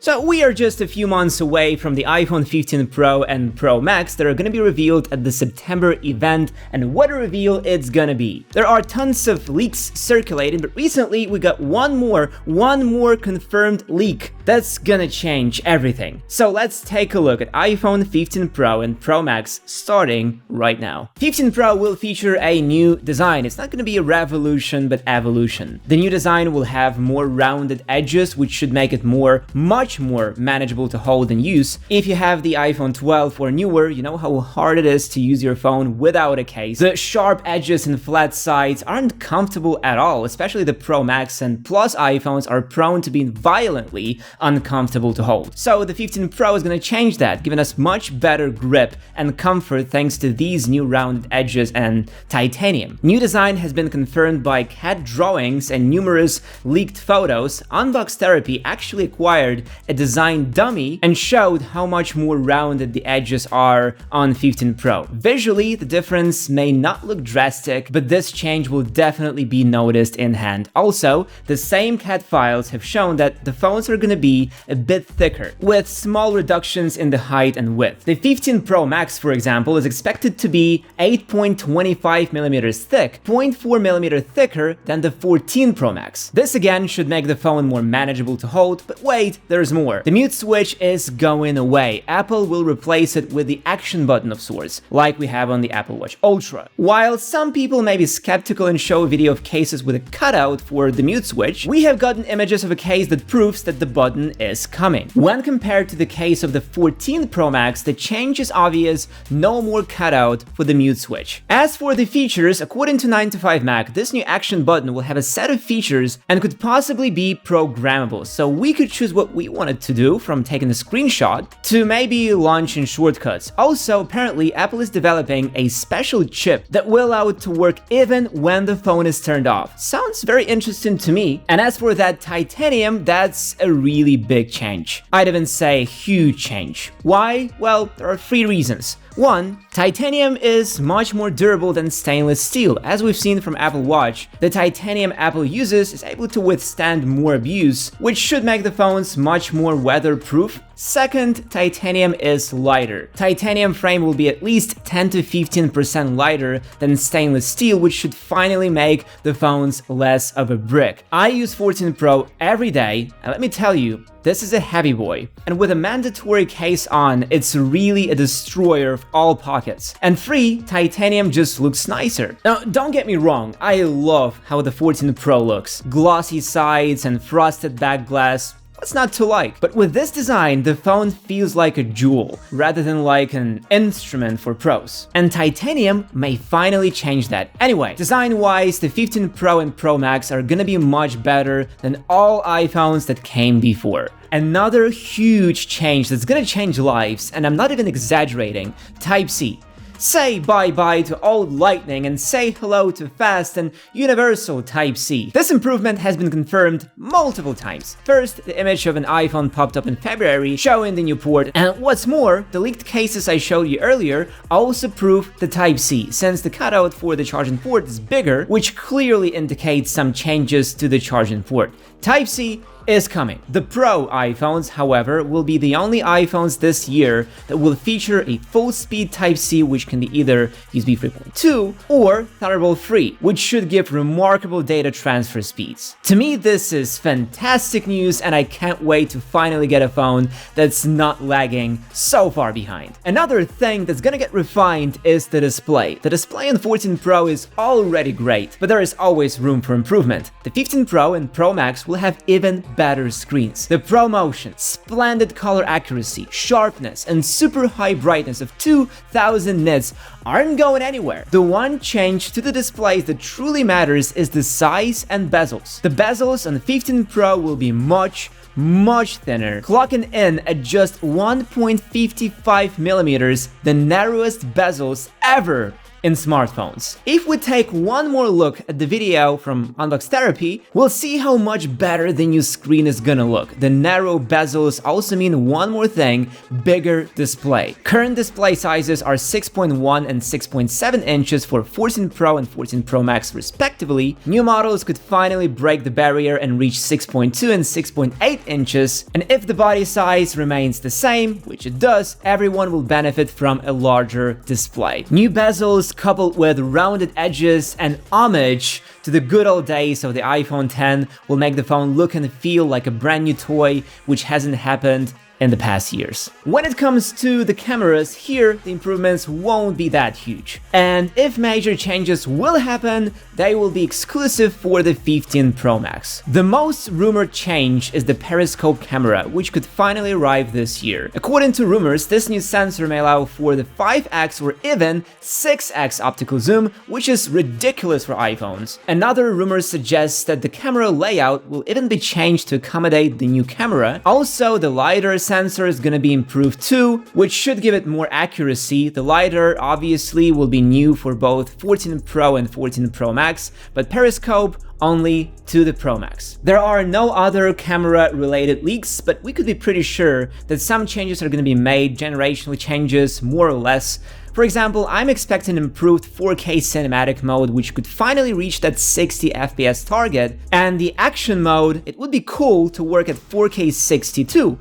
So we are just a few months away from the iPhone 15 Pro and Pro Max that are going to be revealed at the September event, and what a reveal it's gonna be. There are tons of leaks circulating, but recently we got one more confirmed leak that's gonna change everything. So let's take a look at iPhone 15 Pro and Pro Max starting right now. 15 Pro will feature a new design. It's not gonna be a revolution, but evolution. The new design will have more rounded edges, which should make it much more manageable to hold and use. If you have the iPhone 12 or newer, you know how hard it is to use your phone without a case. The sharp edges and flat sides aren't comfortable at all, especially the Pro Max and Plus iPhones are prone to being violently uncomfortable to hold. So the 15 Pro is going to change that, giving us much better grip and comfort thanks to these new rounded edges and titanium. New design has been confirmed by CAD drawings and numerous leaked photos. Unbox Therapy actually acquired a design dummy and showed how much more rounded the edges are on 15 Pro. Visually, the difference may not look drastic, but this change will definitely be noticed in hand. Also, the same CAD files have shown that the phones are going to be a bit thicker, with small reductions in the height and width. The 15 Pro Max, for example, is expected to be 8.25mm thick, 0.4mm thicker than the 14 Pro Max. This again should make the phone more manageable to hold, but wait, there's more. The mute switch is going away. Apple will replace it with the action button of sorts, like we have on the Apple Watch Ultra. While some people may be skeptical and show a video of cases with a cutout for the mute switch, we have gotten images of a case that proves that the button is coming. When compared to the case of the 14 Pro Max, the change is obvious, no more cutout for the mute switch. As for the features, according to 9to5Mac, this new action button will have a set of features and could possibly be programmable, so we could choose what we wanted to do, from taking a screenshot to maybe launching shortcuts. Also, apparently Apple is developing a special chip that will allow it to work even when the phone is turned off. Sounds very interesting to me. And as for that titanium, that's a really big change. I'd even say huge change. Why? Well, there are 3 reasons. 1. Titanium is much more durable than stainless steel. As we've seen from Apple Watch, the titanium Apple uses is able to withstand more abuse, which should make the phones much more weatherproof. Second, titanium is lighter. Titanium frame will be at least 10 to 15% lighter than stainless steel, which should finally make the phones less of a brick. I use 14 Pro every day, and let me tell you, this is a heavy boy. And with a mandatory case on, it's really a destroyer of all pockets. And 3, titanium just looks nicer. Now, don't get me wrong, I love how the 14 Pro looks. Glossy sides and frosted back glass. What's not to like? But with this design, the phone feels like a jewel, rather than like an instrument for pros. And titanium may finally change that. Anyway, design-wise, the 15 Pro and Pro Max are gonna be much better than all iPhones that came before. Another huge change that's gonna change lives, and I'm not even exaggerating, Type-C. Say bye-bye to old Lightning and say hello to fast and universal Type-C. This improvement has been confirmed multiple times. First, the image of an iPhone popped up in February showing the new port, and what's more, the leaked cases I showed you earlier also prove the Type-C, since the cutout for the charging port is bigger, which clearly indicates some changes to the charging port. Type-C is coming. The Pro iPhones, however, will be the only iPhones this year that will feature a full-speed Type-C, which can be either USB 3.2 or Thunderbolt 3, which should give remarkable data transfer speeds. To me, this is fantastic news, and I can't wait to finally get a phone that's not lagging so far behind. Another thing that's gonna get refined is the display. The display on 14 Pro is already great, but there is always room for improvement. The 15 Pro and Pro Max will have even better screens. The ProMotion, splendid color accuracy, sharpness, and super high brightness of 2000 nits aren't going anywhere. The one change to the displays that truly matters is the size and bezels. The bezels on the 15 Pro will be much thinner, clocking in at just 1.55mm, the narrowest bezels ever in smartphones. If we take one more look at the video from Unbox Therapy, we'll see how much better the new screen is gonna look. The narrow bezels also mean one more thing: bigger display. Current display sizes are 6.1 and 6.7 inches for 14 Pro and 14 Pro Max respectively. New models could finally break the barrier and reach 6.2 and 6.8 inches, and if the body size remains the same, which it does, everyone will benefit from a larger display. New bezels coupled with rounded edges and homage to the good old days of the iPhone X will make the phone look and feel like a brand new toy, which hasn't happened in the past years. When it comes to the cameras, here the improvements won't be that huge. And if major changes will happen, they will be exclusive for the 15 Pro Max. The most rumored change is the periscope camera, which could finally arrive this year. According to rumors, this new sensor may allow for the 5x or even 6x optical zoom, which is ridiculous for iPhones. Another rumor suggests that the camera layout will even be changed to accommodate the new camera. Also, the LiDAR sensor is gonna be improved too, which should give it more accuracy. The LiDAR obviously will be new for both 14 Pro and 14 Pro Max, but periscope only to the Pro Max. There are no other camera related leaks, but we could be pretty sure that some changes are going to be made, generational changes, more or less. For example, I'm expecting improved 4K cinematic mode, which could finally reach that 60 FPS target, and the action mode, it would be cool to work at 4K 60 too.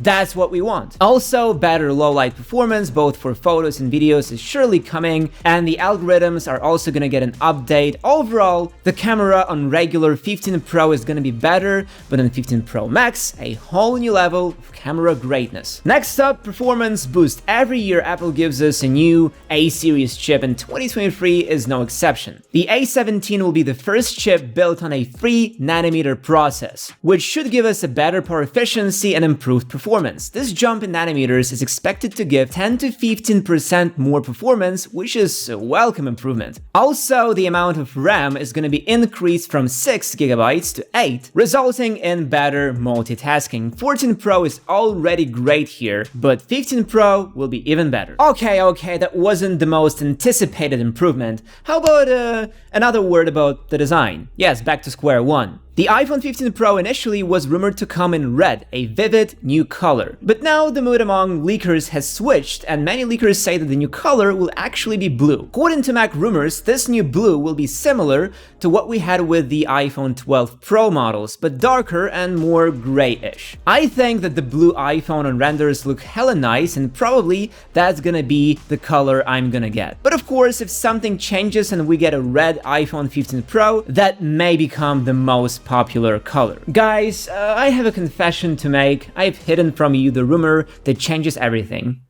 That's what we want. Also, better low light performance, both for photos and videos, is surely coming, and the algorithms are also gonna get an update. Overall, the camera on regular 15 Pro is gonna be better, but on 15 Pro Max, a whole new level of camera greatness. Next up, performance boost. Every year, Apple gives us a new A-series chip, and 2023 is no exception. The A17 will be the first chip built on a 3nm process, which should give us a better power efficiency and improved performance. This jump in nanometers is expected to give 10 to 15% more performance, which is a welcome improvement. Also, the amount of RAM is going to be increased from 6 GB to 8, resulting in better multitasking. 14 Pro is already great here, but 15 Pro will be even better. Okay, that wasn't the most anticipated improvement. How about another word about the design? Yes, back to square one. The iPhone 15 Pro initially was rumored to come in red, a vivid new color. But now the mood among leakers has switched, and many leakers say that the new color will actually be blue. According to Mac rumors, this new blue will be similar to what we had with the iPhone 12 Pro models, but darker and more grayish. I think that the blue iPhone on renders look hella nice, and probably that's gonna be the color I'm gonna get. But of course, if something changes and we get a red iPhone 15 Pro, that may become the most popular color. Guys, I have a confession to make. I've hidden from you the rumor that changes everything.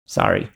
Sorry.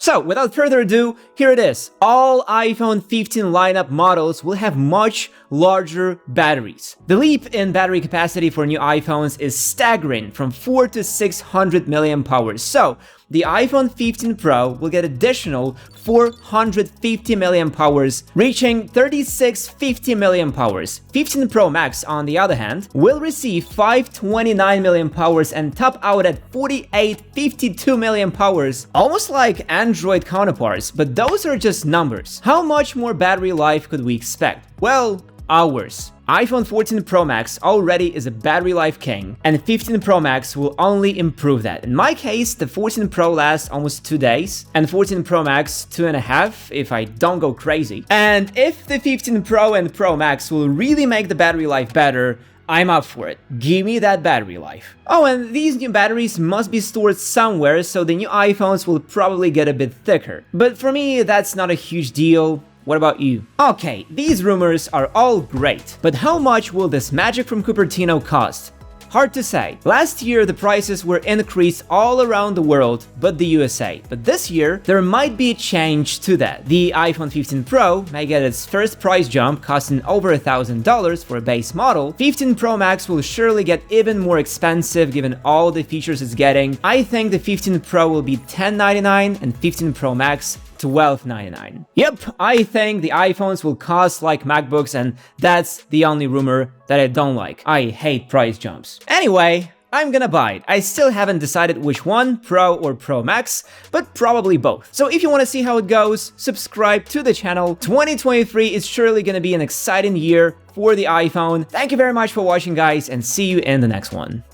So, without further ado, here it is. All iPhone 15 lineup models will have much larger batteries. The leap in battery capacity for new iPhones is staggering, from 4 to 600 mAh. So, the iPhone 15 Pro will get additional 450 mAh, reaching 3650 mAh. 15 Pro Max, on the other hand, will receive 529 mAh and top out at 4852 mAh, almost like Android counterparts, but those are just numbers. How much more battery life could we expect? Well, hours. iPhone 14 Pro Max already is a battery life king, and 15 Pro Max will only improve that. In my case, the 14 Pro lasts almost 2 days, and 14 Pro Max 2.5 if I don't go crazy. And if the 15 Pro and Pro Max will really make the battery life better, I'm up for it. Give me that battery life. Oh, and these new batteries must be stored somewhere, so the new iPhones will probably get a bit thicker. But for me, that's not a huge deal. What about you? Okay, these rumors are all great, but how much will this magic from Cupertino cost? Hard to say. Last year, the prices were increased all around the world, but the USA. But this year, there might be a change to that. The iPhone 15 Pro may get its first price jump, costing over $1,000 for a base model. 15 Pro Max will surely get even more expensive given all the features it's getting. I think the 15 Pro will be $1099 and 15 Pro Max $1299. Yep, I think the iPhones will cost like MacBooks, and that's the only rumor that I don't like. I hate price jumps. Anyway, I'm gonna buy it. I still haven't decided which one, Pro or Pro Max, but probably both. So if you want to see how it goes, subscribe to the channel. 2023 is surely gonna be an exciting year for the iPhone. Thank you very much for watching, guys, and see you in the next one.